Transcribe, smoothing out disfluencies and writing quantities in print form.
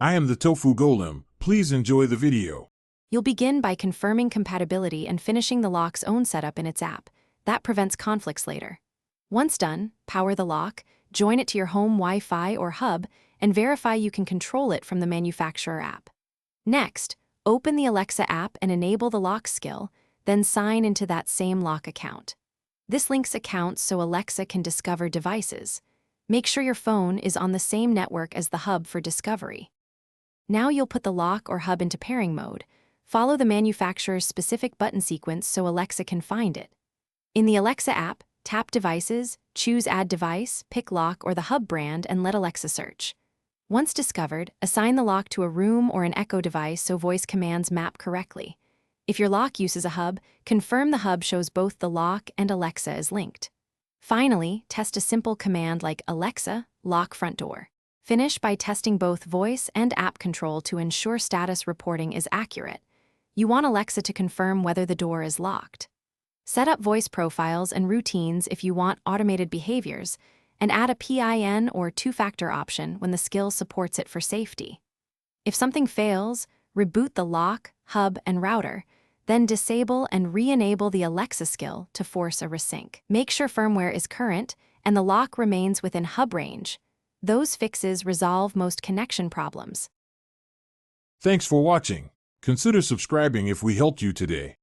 I am the Tofu Golem. Please enjoy the video. You'll begin by confirming compatibility and finishing the lock's own setup in its app. That prevents conflicts later. Once done, power the lock, join it to your home Wi-Fi or hub, and verify you can control it from the manufacturer app. Next, open the Alexa app and enable the lock skill, then sign into that same lock account. This links accounts so Alexa can discover devices. Make sure your phone is on the same network as the hub for discovery. Now you'll put the lock or hub into pairing mode. Follow the manufacturer's specific button sequence so Alexa can find it. In the Alexa app, tap Devices, choose Add Device, pick lock or the hub brand, and let Alexa search. Once discovered, assign the lock to a room or an Echo device so voice commands map correctly. If your lock uses a hub, confirm the hub shows both the lock and Alexa is linked. Finally, test a simple command like Alexa, lock front door. Finish by testing both voice and app control to ensure status reporting is accurate. You want Alexa to confirm whether the door is locked. Set up voice profiles and routines if you want automated behaviors, and add a PIN or two-factor option when the skill supports it for safety. If something fails, reboot the lock, hub, and router, then disable and re-enable the Alexa skill to force a resync. Make sure firmware is current and the lock remains within hub range. Those fixes resolve most connection problems. Thanks for watching. Consider subscribing if we helped you today.